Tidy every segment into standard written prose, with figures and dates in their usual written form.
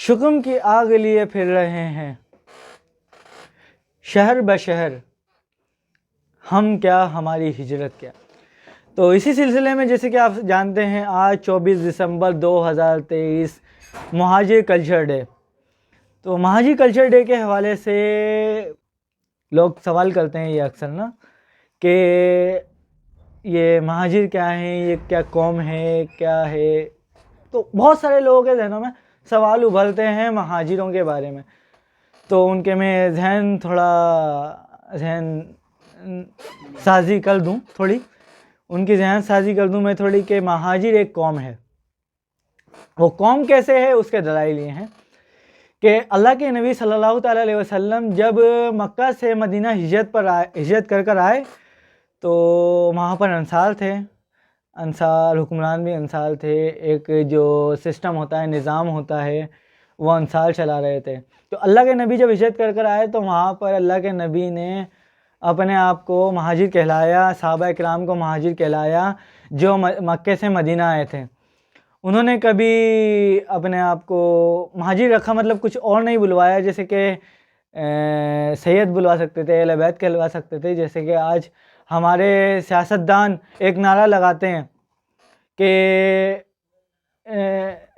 شکم کی آگ لیے پھر رہے ہیں شہر بشہر، ہم کیا ہماری ہجرت کیا۔ تو اسی سلسلے میں جیسے کہ آپ جانتے ہیں آج 24 دسمبر 2023 مہاجر کلچر ڈے۔ تو مہاجر کلچر ڈے کے حوالے سے لوگ سوال کرتے ہیں یہ اکثر نا کہ یہ مہاجر کیا ہیں، یہ کیا قوم ہے، کیا ہے۔ تو بہت سارے لوگوں کے ذہنوں میں سوال ابھرتے ہیں مہاجروں کے بارے میں۔ تو ان کے میں ذہن سازی کر دوں تھوڑی، ان کی ذہن سازی کر دوں میں تھوڑی کہ مہاجر ایک قوم ہے۔ وہ قوم کیسے ہے اس کے دلائل یہ ہیں کہ اللہ کے نبی صلی اللہ تعالیٰ علیہ وسلم جب مکہ سے مدینہ ہجرت کر آئے تو وہاں پر انصار تھے، انصار حکمران بھی انصار تھے، ایک جو سسٹم ہوتا ہے، نظام ہوتا ہے، وہ انصار چلا رہے تھے۔ تو اللہ کے نبی جب ہجرت کر آئے تو وہاں پر اللہ کے نبی نے اپنے آپ کو مہاجر کہلایا، صحابہ اکرام کو مہاجر کہلایا جو مکے سے مدینہ آئے تھے۔ انہوں نے کبھی اپنے آپ کو مہاجر رکھا مطلب کچھ اور نہیں بلوایا، جیسے کہ سید بلوا سکتے تھے، اہل بیت کہلوا سکتے تھے، جیسے کہ آج ہمارے سیاستدان ایک نعرہ لگاتے ہیں کہ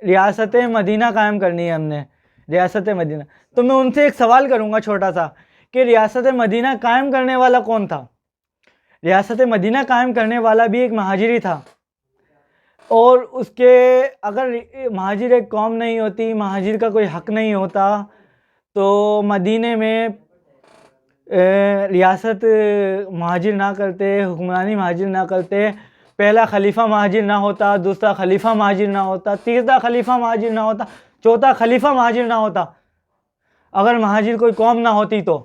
ریاست مدینہ قائم کرنی ہے ہم نے، ریاست مدینہ۔ تو میں ان سے ایک سوال کروں گا چھوٹا سا کہ ریاست مدینہ قائم کرنے والا کون تھا؟ ریاست مدینہ قائم کرنے والا بھی ایک مہاجر ہی تھا، اور اس کے اگر مہاجر ایک قوم نہیں ہوتی، مہاجر کا کوئی حق نہیں ہوتا تو مدینے میں ریاست مہاجر نہ کرتے، حکمرانی مہاجر نہ کرتے، پہلا خلیفہ مہاجر نہ ہوتا، دوسرا خلیفہ مہاجر نہ ہوتا، تیسرا خلیفہ مہاجر نہ ہوتا، چوتھا خلیفہ مہاجر نہ ہوتا۔ اگر مہاجر کوئی قوم نہ ہوتی تو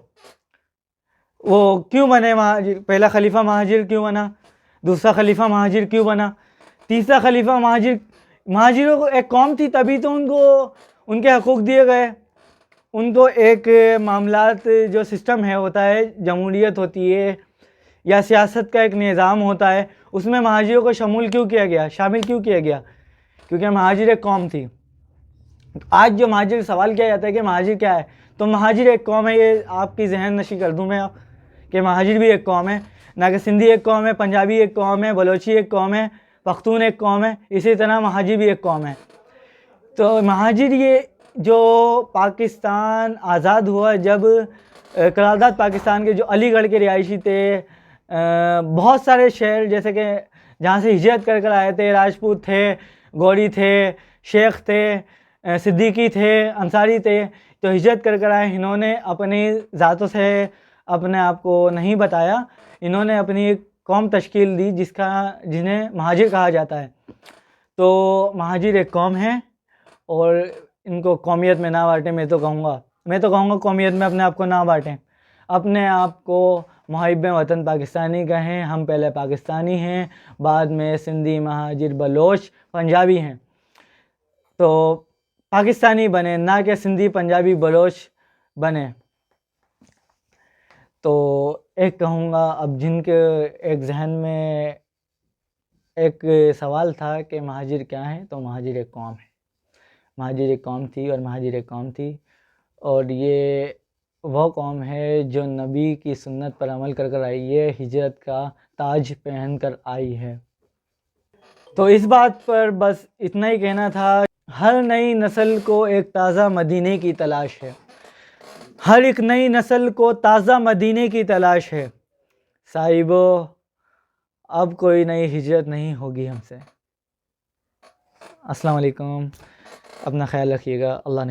وہ کیوں بنے مہاجر؟ پہلا خلیفہ مہاجر کیوں بنا؟ دوسرا خلیفہ مہاجر کیوں بنا؟ تیسرا خلیفہ مہاجر؟ مہاجروں کو ایک قوم تھی تبھی تو ان کو ان کے حقوق دیے گئے، ان کو ایک معاملات جو سسٹم ہے ہوتا ہے، جمہوریت ہوتی ہے یا سیاست کا ایک نظام ہوتا ہے، اس میں مہاجروں کو شامل کیوں کیا گیا؟ کیونکہ مہاجر ایک قوم تھی۔ آج جو مہاجر سوال کیا جاتا ہے کہ مہاجر کیا ہے، تو مہاجر ایک قوم ہے، یہ آپ کی ذہن نشی کر دوں میں آپ کہ مہاجر بھی ایک قوم ہے، نہ کہ سندھی ایک قوم ہے، پنجابی ایک قوم ہے، بلوچی ایک قوم ہے، پختون ایک قوم ہے، اسی طرح مہاجر بھی ایک قوم ہے۔ تو مہاجر یہ جو پاکستان آزاد ہوا، جب قرارداد پاکستان کے جو علی گڑھ کے رہائشی تھے، بہت سارے شہر جیسے کہ جہاں سے ہجرت کر آئے تھے، راجپوت تھے، گوری تھے، شیخ تھے، صدیقی تھے، انصاری تھے، تو ہجرت کر آئے، انہوں نے اپنی ذاتوں سے اپنے آپ کو نہیں بتایا، انہوں نے اپنی ایک قوم تشکیل دی جنہیں مہاجر کہا جاتا ہے۔ تو مہاجر ایک قوم ہے اور ان کو قومیت میں نہ بانٹیں۔ میں تو کہوں گا قومیت میں اپنے آپ کو نہ بانٹیں، اپنے آپ کو محب وطن پاکستانی کہیں۔ ہم پہلے پاکستانی ہیں، بعد میں سندھی، مہاجر، بلوچ، پنجابی ہیں، تو پاکستانی بنے، نہ کہ سندھی، پنجابی، بلوچ بنے۔ تو ایک کہوں گا اب جن کے ایک ذہن میں ایک سوال تھا کہ مہاجر کیا ہے، تو مہاجر ایک قوم ہے، مہاجر ایک قوم تھی اور مہاجر ایک قوم تھی، اور یہ وہ قوم ہے جو نبی کی سنت پر عمل کر آئی ہے، ہجرت کا تاج پہن کر آئی ہے۔ تو اس بات پر بس اتنا ہی کہنا تھا، ہر نئی نسل کو ایک تازہ مدینے کی تلاش ہے، ہر ایک نئی نسل کو تازہ مدینے کی تلاش ہے، صاحبو اب کوئی نئی ہجرت نہیں ہوگی ہم سے۔ السلام علیکم، اپنا خیال رکھیے گا، اللہ نے